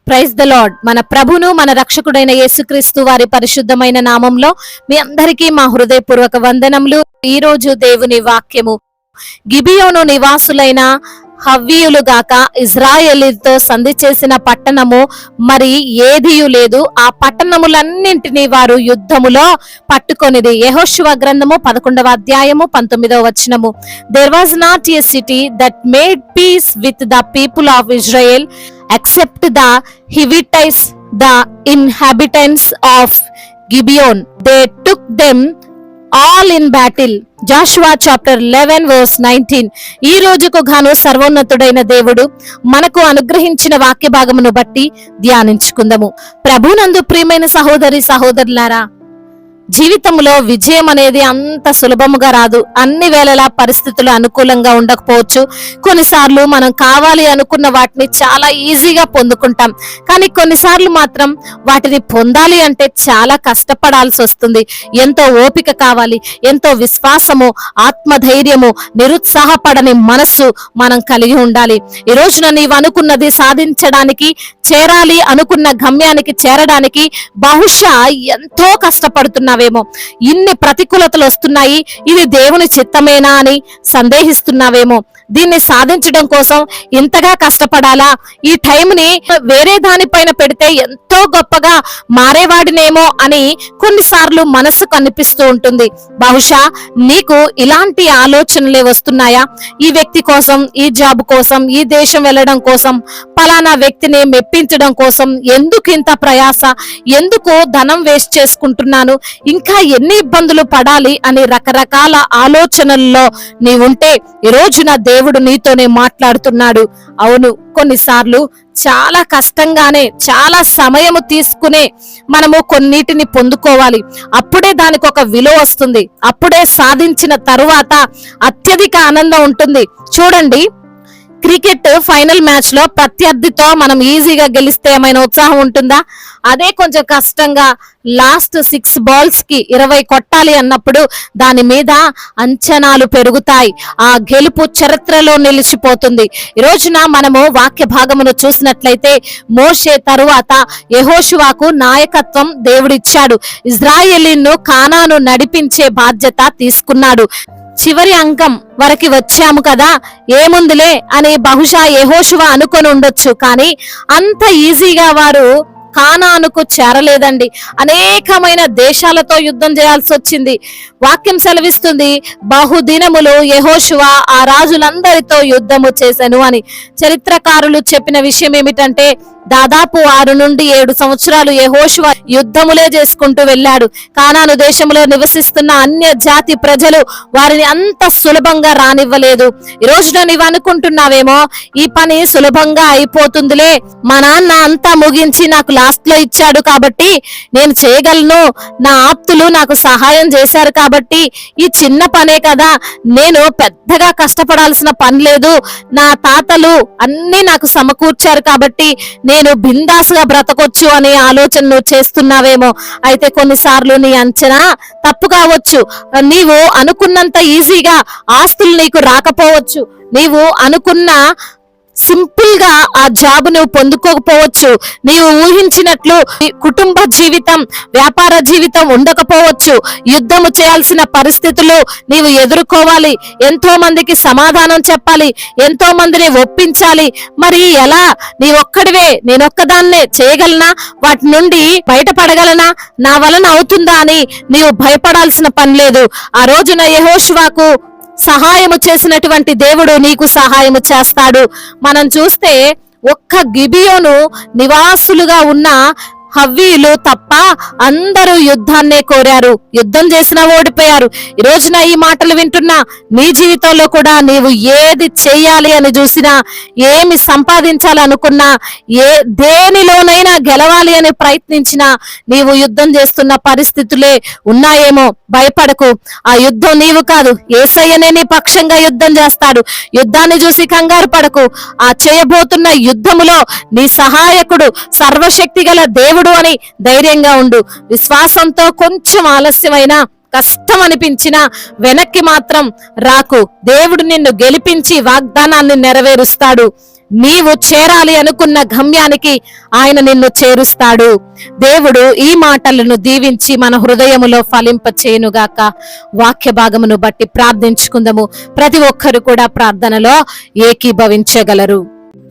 Praise the lord. మన ప్రభును మన రక్షకుడైన యేసుక్రీస్తు వారి పరిశుద్ధమైన నామంలో మీ అందరికీ మా హృదయపూర్వక వందనములు. ఈ రోజు దేవుని వాక్యము గిబియోను నివాసులైన హవ్వీయులు గాక ఇజ్రాయేలీతో సంధి చేసిన పట్టణము మరి ఏదియు లేదు. ఆ పట్టణములన్నింటినీ వారు యుద్ధములో పట్టుకొనిది. యెహోషువ గ్రంథము 11వ అధ్యాయము 19వ వచనము. There was not a city that made peace with the people of Israel except the Hittites, the inhabitants of Gibeon. They took them all in battle. Jashuva chapter 11 verse 19. ఈ రోజుకు గాను సర్వోన్నతుడైన దేవుడు మనకు అనుగ్రహించిన వాక్య భాగమును బట్టి ధ్యానించుకుందాము. ప్రభునందు ప్రియమైన సహోదరి సహోదరులారా, జీవితంలో విజయం అనేది అంత సులభముగా రాదు. అన్ని వేళలా పరిస్థితులు అనుకూలంగా ఉండకపోవచ్చు. కొన్నిసార్లు మనం కావాలి అనుకున్న వాటిని చాలా ఈజీగా పొందుకుంటాం. కానీ కొన్నిసార్లు మాత్రం వాటిని పొందాలి అంటే చాలా కష్టపడాల్సి వస్తుంది. ఎంతో ఓపిక కావాలి, ఎంతో విశ్వాసము, ఆత్మధైర్యము, నిరుత్సాహపడని మనస్సు మనం కలిగి ఉండాలి. ఈ రోజున నీవు అనుకున్నది సాధించడానికి, చేరాలి అనుకున్న గమ్యానికి చేరడానికి బహుశా ఎంతో కష్టపడుతున్నావేమో. ఇన్ని ప్రతికూలతలు వస్తున్నాయి, ఇది దేవుని చిత్తమేనా అని సందేహిస్తున్నావేమో. దీన్ని సాధించడం కోసం ఇంతగా కష్టపడాలా? ఈ టైంని వేరే దానిపైన పెడితే ఎంతో గొప్పగా మారేవాడినేమో అని కొన్నిసార్లు మనసుకు అనిపిస్తూ ఉంటుంది. బహుశా నీకు ఇలాంటి ఆలోచనలే వస్తున్నాయా? ఈ వ్యక్తి కోసం, ఈ జాబ్ కోసం, ఈ దేశం వెళ్ళడం కోసం, పలానా వ్యక్తిని మెప్పించడం కోసం ఎందుకు ఇంత ప్రయాస, ఎందుకు ధనం వేస్ట్ చేసుకుంటున్నాను, ఇంకా ఎన్ని ఇబ్బందులు పడాలి అని రకరకాల ఆలోచనల్లో నీవుంటే ఈ రోజున దేవుడు నీతోనే మాట్లాడుతున్నాడు. అవును, కొన్నిసార్లు చాలా కష్టంగానే, చాలా సమయము తీసుకునే మనము కొన్నిటిని పొందుకోవాలి. అప్పుడే దానికి ఒక విలువ వస్తుంది. అప్పుడే సాధించిన తరువాత అత్యధిక ఆనందం ఉంటుంది. చూడండి, క్రికెట్ ఫైనల్ మ్యాచ్ లో ప్రత్యర్థితో మనం ఈజీగా గెలిస్తే ఏమైనా ఉత్సాహం ఉంటుందా? అదే కొంచెం కష్టంగా లాస్ట్ 6 balls కి 20 కొట్టాలి అన్నప్పుడు దాని మీద అంచనాలు పెరుగుతాయి. ఆ గెలుపు చరిత్రలో నిలిచిపోతుంది. ఈ రోజున మనము వాక్య భాగమును చూసినట్లయితే మోషే తరువాత యెహోషువకు నాయకత్వం దేవుడిచ్చాడు. ఇజ్రాయేలీను కానాను నడిపించే బాధ్యత తీసుకున్నాడు. చివరి అంకం వరకు వచ్చాము కదా, ఏముందిలే అని బహుశా యెహోషువ అనుకొని ఉండొచ్చు. కానీ అంత ఈజీగా వారు కానానుకు చేరలేదండి. అనేకమైన దేశాలతో యుద్ధం చేయాల్సి వచ్చింది. వాక్యం సెలవిస్తుంది, బహుదినములు యెహోషువ ఆ రాజులందరితో యుద్ధము చేశాను అని. చరిత్రకారులు చెప్పిన విషయం ఏమిటంటే దాదాపు 6 నుండి 7 సంవత్సరాలు యెహోషువ యుద్ధములే చేసుకుంటూ వెళ్ళాడు. కానాను దేశంలో నివసిస్తున్న అన్య జాతి ప్రజలు వారిని అంత సులభంగా రానివ్వలేదు. ఈ రోజున నీవు అనుకుంటున్నావేమో, ఈ పని సులభంగా అయిపోతుందిలే, మా నాన్న అంతా ముగించి నాకు లాస్ట్ లో ఇచ్చాడు కాబట్టి నేను చేయగలను, నా ఆప్తులు నాకు సహాయం చేశారు కాబట్టి ఈ చిన్న పనే కదా, నేను పెద్దగా కష్టపడాల్సిన పని లేదు, నా తాతలు అన్ని నాకు సమకూర్చారు కాబట్టి నేను బిందాసుగా బ్రతకొచ్చు అనే ఆలోచన చేస్తున్నావేమో. అయితే కొన్నిసార్లు నీ అంచనా తప్పు కావచ్చు. నీవు అనుకున్నంత ఈజీగా ఆస్తులు నీకు రాకపోవచ్చు. నీవు అనుకున్న సింపుల్ గా ఆ జాబ్ నువ్వు పొందుకోకపోవచ్చు. నీవు ఊహించినట్లు కుటుంబ జీవితం, వ్యాపార జీవితం ఉండకపోవచ్చు. యుద్ధము చేయాల్సిన పరిస్థితులు నీవు ఎదుర్కోవాలి. ఎంతో మందికి సమాధానం చెప్పాలి, ఎంతో మందిని ఒప్పించాలి. మరి ఎలా? నీ ఒక్కడివే, నేనొక్కదాన్నే చేయగలనా, వాటి నుండి బయటపడగలనా, నా వలన అవుతుందా అని నీవు భయపడాల్సిన పని లేదు. ఆ రోజున యెహోషువకు సహాయము చేసినటువంటి దేవుడు నీకు సహాయము చేస్తాడు. మనం చూస్తే ఒక్క గిబియోను నివాసులుగా ఉన్న హవ్వీయులు తప్ప అందరూ యుద్ధాన్నే కోరారు. యుద్ధం చేసినా ఓడిపోయారు. ఈ రోజున ఈ మాటలు వింటున్నా నీ జీవితంలో కూడా నీవు ఏది చేయాలి అని చూసినా, ఏమి సంపాదించాలనుకున్నా, దేనిలోనైనా గెలవాలి అని ప్రయత్నించినా నీవు యుద్ధం చేస్తున్న పరిస్థితులే ఉన్నాయేమో. భయపడకు, ఆ యుద్ధం నీవు కాదు, యేసయ్యనే నీ పక్షంగా యుద్ధం చేస్తాడు. యుద్ధాన్ని చూసి కంగారు పడకు. ఆ చేయబోతున్న యుద్ధములో నీ సహాయకుడు సర్వశక్తి గల దేవుడు అని ధైర్యంగా ఉండు. విశ్వాసంతో కొంచెం ఆలస్యమైనా, కష్టం అనిపించినా వెనక్కి మాత్రం రాకు. దేవుడు నిన్ను గెలిపించి వాగ్దానాన్ని నెరవేరుస్తాడు. నీవు చేరాలి అనుకున్న గమ్యానికి ఆయన నిన్ను చేరుస్తాడు. దేవుడు ఈ మాటలను దీవించి మన హృదయములో ఫలింప చేయునుగాక. వాక్య భాగమును బట్టి ప్రార్థించుకుందాము. ప్రతి ఒక్కరు కూడా ప్రార్థనలో ఏకీభవించగలరు.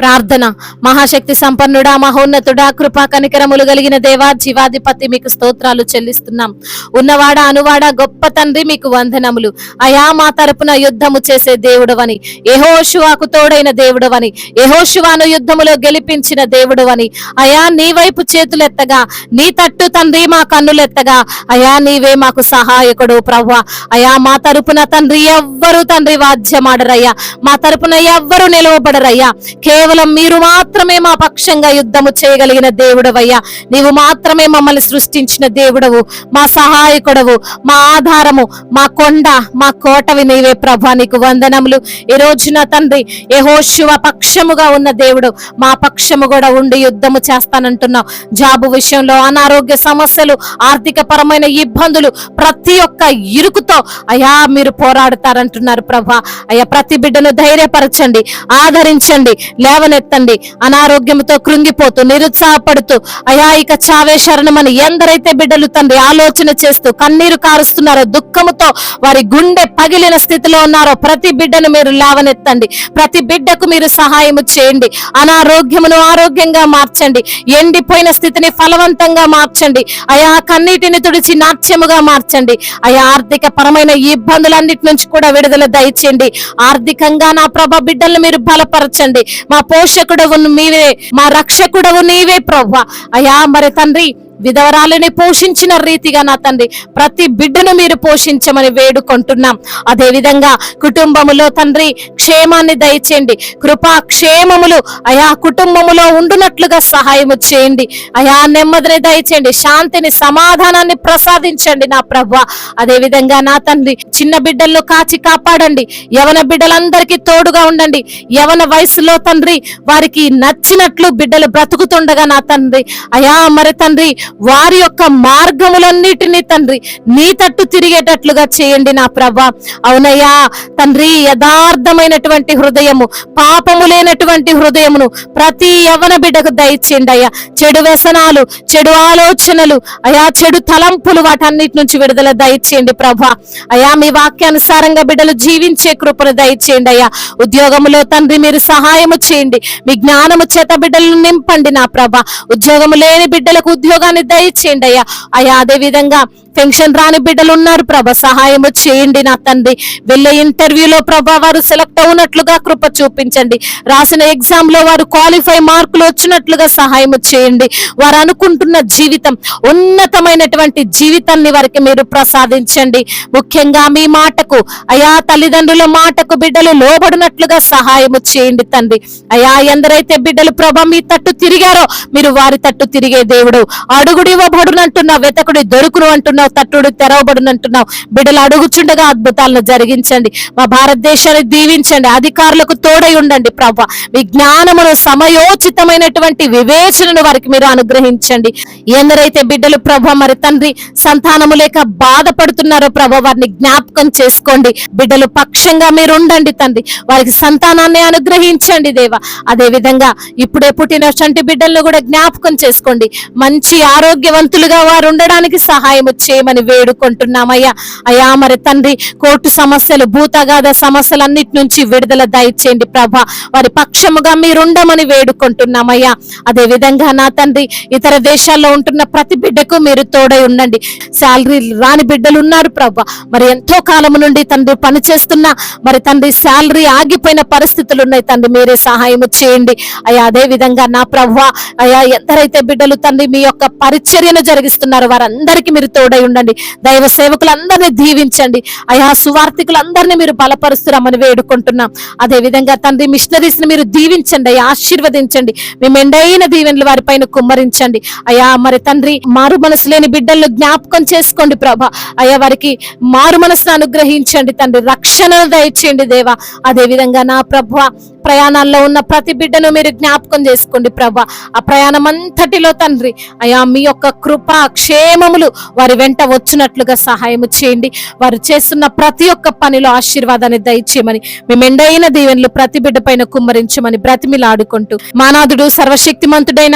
ప్రార్థన. మహాశక్తి సంపన్నుడా, మహోన్నతుడా, కృపా కనికరములు కలిగిన దేవా, జీవాధిపతి, మీకు స్తోత్రాలు చెల్లిస్తున్నాం. ఉన్నవాడా అనువాడా గొప్ప తండ్రి, మీకు వందనములు అయా. మా తరపున యుద్ధము చేసే దేవుడవని, యెహోషువకు తోడైన దేవుడవని, యెహోషువను యుద్ధములో గెలిపించిన దేవుడవని అయా, నీ వైపు చేతులెత్తగా, నీ తట్టు తండ్రి మా కన్నులెత్తగా అయా, నీవే మాకు సహాయకుడు ప్రభువా. అయా, మా తరపున తండ్రి ఎవ్వరు తండ్రి వాద్యమాడరయ్యా, మా తరపున ఎవ్వరు నిలవబడరయ్యా. కేవలం మీరు మాత్రమే మా పక్షంగా యుద్ధము చేయగలిగిన దేవుడవయ్యా. నీవు మాత్రమే మమ్మల్ని సృష్టించిన దేవుడవు, మా సహాయకుడవు, మా ఆధారము, మా కొండ, మా కోటవి నీవే ప్రభా. నీకు వందనములు. ఈ రోజున తండ్రి యెహోషువ పక్షముగా ఉన్న దేవుడు మా పక్షము కూడా ఉండి యుద్ధము చేస్తానంటున్నావు. జాబు విషయంలో అనారోగ్య సమస్యలు, ఆర్థిక పరమైన ఇబ్బందులు, ప్రతి ఒక్క ఇరుకుతో అయా మీరు పోరాడుతారంటున్నారు ప్రభా. అయ్యా, ప్రతి బిడ్డను ధైర్యపరచండి, ఆదరించండి, లేవనెత్తండి. అనారోగ్యంతో కృంగిపోతూ నిరుత్సాహపడుతూ అయా ఇక చావే శరణమని ఎందరైతే బిడ్డలు తండ్రి ఆలోచన చేస్తూ కన్నీరు కారుస్తున్నారో, దుఃఖముతో వారి గుండె పగిలిన స్థితిలో ఉన్నారో ప్రతి బిడ్డను మీరు లేవనెత్తండి. ప్రతి బిడ్డకు మీరు సహాయము చేయండి. అనారోగ్యమును ఆరోగ్యంగా మార్చండి. ఎండిపోయిన స్థితిని ఫలవంతంగా మార్చండి. అయా, కన్నీటిని తుడిచి నాట్యముగా మార్చండి. అయా, ఆర్థిక పరమైన ఇబ్బందులన్నిటి నుంచి కూడా విడుదల దయచేయండి. ఆర్థికంగా నా ప్రభ బిడ్డలను మీరు బలపరచండి. మా పోషకుడవు నీవే, మా రక్షకుడవు నీవే ప్రభువా. అయా, మరి తండ్రి విధవరాలని పోషించిన రీతిగా నా తండ్రి ప్రతి బిడ్డను మీరు పోషించమని వేడుకుంటున్నాం. అదే విధంగా కుటుంబములో తండ్రి క్షేమాన్ని దయచేయండి. కృపా క్షేమములు అయా కుటుంబములో ఉండునట్లుగా సహాయము చేయండి. అయా, నెమ్మదిని దయచేయండి, శాంతిని, సమాధానాన్ని ప్రసాదించండి నా ప్రభువా. అదే విధంగా నా తండ్రి చిన్న బిడ్డలను కాచి కాపాడండి. యవన బిడ్డలందరికీ తోడుగా ఉండండి. యవన వయసులో తండ్రి వారికి నచ్చినట్లు బిడ్డలు బ్రతుకుతుండగా నా తండ్రి అయా, మరి తండ్రి వారి యొక్క మార్గములన్నిటినీ తండ్రి నీ తట్టు తిరిగేటట్లుగా చేయండి నా ప్రభా. అవునయ్యా తండ్రి, యథార్థమైనటువంటి హృదయము, పాపము లేనటువంటి హృదయమును ప్రతి యవ్వన బిడ్డకు దయచేయండి అయ్యా. చెడు వ్యసనాలు, చెడు ఆలోచనలు అయా, చెడు తలంపులు వాటన్నిటి నుంచి విడుదల దయచేయండి ప్రభా. అయా, మీ వాక్యానుసారంగా బిడ్డలు జీవించే కృపను దయచేయండి అయ్యా. ఉద్యోగములో తండ్రి మీరు సహాయము చేయండి. మీ జ్ఞానము చేత బిడ్డలను నింపండి నా ప్రభా. ఉద్యోగము లేని బిడ్డలకు ఉద్యోగాన్ని దయచేయండి అయ్యా. అయ్యా, అదే విధంగా పెన్షన్ రాని బిడ్డలు ఉన్నారు ప్రభా, సహాయము చేయండి నా తండ్రి. వెళ్ళే ఇంటర్వ్యూలో ప్రభా వారు సెలెక్ట్ అవునట్లుగా కృప చూపించండి. రాసిన ఎగ్జామ్ లో వారు క్వాలిఫై మార్కులు వచ్చినట్లుగా సహాయము చేయండి. వారు అనుకుంటున్న జీవితం, ఉన్నతమైనటువంటి జీవితాన్ని వారికి మీరు ప్రసాదించండి. ముఖ్యంగా మీ మాటకు అయా, తల్లిదండ్రుల మాటకు బిడ్డలు లోబడినట్లుగా సహాయము చేయండి తండ్రి. అయా, ఎందరైతే బిడ్డలు ప్రభా మీ తట్టు తిరిగారో మీరు వారి తట్టు తిరిగే దేవుడు. అడుగుడు ఇవ్వబడునంటున్నావు, వెతకుడి దొరుకును అంటున్నావు, తట్టుడు తెరవబడునంటున్నావు. బిడ్డలు అడుగుచుండగా అద్భుతాలను జరిగించండి. మా భారతదేశాన్ని దీవించండి. అధికారులకు తోడై ఉండండి ప్రభా. మీ జ్ఞానమును, సమయోచితమైనటువంటి వివేచనను వారికి మీరు అనుగ్రహించండి. ఎందరైతే బిడ్డలు ప్రభా మరి తండ్రి సంతానము లేక బాధపడుతున్నారో ప్రభా వారిని జ్ఞాపకం చేసుకోండి. బిడ్డలు పక్షంగా మీరు ఉండండి తండ్రి. వారికి సంతానాన్ని అనుగ్రహించండి దేవా. అదే విధంగా ఇప్పుడే పుట్టిన చంటి బిడ్డలను కూడా జ్ఞాపకం చేసుకోండి. మంచి ఆరోగ్యవంతులుగా వారు ఉండడానికి సహాయం చేయమని వేడుకుంటున్నామయ్యా. అయ్యా, మరి తండ్రి కోర్టు సమస్యలు, భూతగాథ సమస్యలన్నిటి నుంచి విడుదల దయచేయండి ప్రభా. వారి పక్షముగా మీరుండమని వేడుకుంటున్నామయ్యా. అదే విధంగా నా తండ్రి ఇతర దేశాల్లో ఉంటున్న ప్రతి బిడ్డకు మీరు తోడై ఉండండి. శాలరీ రాని బిడ్డలు ఉన్నారు ప్రభా. మరి ఎంతో కాలం నుండి తండ్రి పని చేస్తున్నా మరి తండ్రి శాలరీ ఆగిపోయిన పరిస్థితులు ఉన్నాయి తండ్రి, మీరే సహాయము చేయండి అయ్యా. అదే విధంగా నా ప్రభువా అయ్యా, ఎందరైతే బిడ్డలు తండ్రి మీ యొక్క పరిచర్యను జరిగిస్తున్నారు వారందరికీ మీరు తోడై ఉండండి. దైవ సేవకులందరినీ దీవించండి అయా. సువార్థికులందరినీ మీరు బలపరుస్తున్నామని వేడుకుంటున్నాం. అదే విధంగా తండ్రి మిషనరీస్ ని మీరు దీవించండి అయ్యా, ఆశీర్వదించండి. మీ మెండైన దీవెనలు వారిపైన కుమ్మరించండి అయ్యా. మరి తండ్రి మారు మనసు లేని బిడ్డలను జ్ఞాపకం చేసుకోండి ప్రభా. అయ్యా, వారికి మారు మనసును అనుగ్రహించండి తండ్రి, రక్షణ దయచేయండి దేవా. అదే విధంగా నా ప్రభువా ప్రయాణాల్లో ఉన్న ప్రతి బిడ్డను మీరు జ్ఞాపకం చేసుకోండి ప్రభా. ఆ ప్రయాణం అంతటిలో తండ్రి అయా మీ యొక్క కృప క్షేమములు వారి వెంట వచ్చినట్లుగా సహాయము చేయండి. వారు చేస్తున్న ప్రతి ఒక్క పనిలో ఆశీర్వాదాన్ని దయచేయమని, మీ మెండైన దీవెనలు ప్రతి బిడ్డ పైన కుమ్మరించమని బ్రతిమిలాడుకుంటూ మానాథుడు సర్వశక్తిమంతుడైన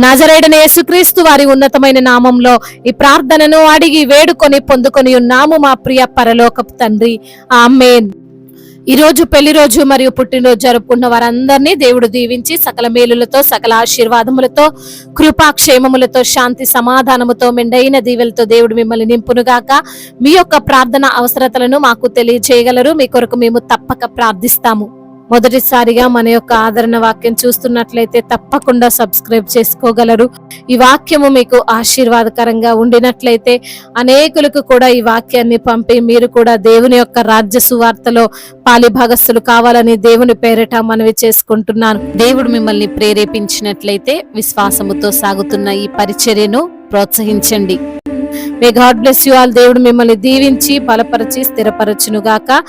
నజరేయుడైన యేసుక్రీస్తు వారి ఉన్నతమైన నామంలో ఈ ప్రార్థనను అడిగి వేడుకొని పొందుకొని ఉన్నాము మా ప్రియ పరలోకపు తండ్రి. ఆమేన్. ఈ రోజు పెళ్లి రోజు మరియు పుట్టినరోజు జరుపుకున్న వారందరినీ దేవుడు దీవించి సకల మేలులతో, సకల ఆశీర్వాదములతో, కృపాక్షేమములతో, శాంతి సమాధానముతో, మెండైన దీవెలతో దేవుడు మిమ్మల్ని నింపునుగాక. మీ యొక్క ప్రార్థన అవసరతలను మాకు తెలియజేయగలరు. మీ కొరకు మేము తప్పక ప్రార్థిస్తాము. మొదటిసారిగా మన యొక్క ఆదరణ వాక్యం చూస్తున్నట్లయితే తప్పకుండా సబ్స్క్రైబ్ చేసుకోగలరు. ఈ వాక్యము మీకు ఆశీర్వాదకరంగా ఉండినట్లయితే అనేకులకు కూడా ఈ వాక్యాన్ని పంపి మీరు కూడా దేవుని యొక్క రాజ్య సువార్తలో పాలిభాగస్తులు కావాలని దేవుని పేరిట మనవి చేసుకుంటున్నాను. దేవుడు మిమ్మల్ని ప్రేరేపించినట్లయితే విశ్వాసముతో సాగుతున్న ఈ పరిచర్యను ప్రోత్సహించండి. May God bless you all. దేవుడు మిమ్మల్ని దీవించి బలపరిచి స్థిరపరచునుగాక.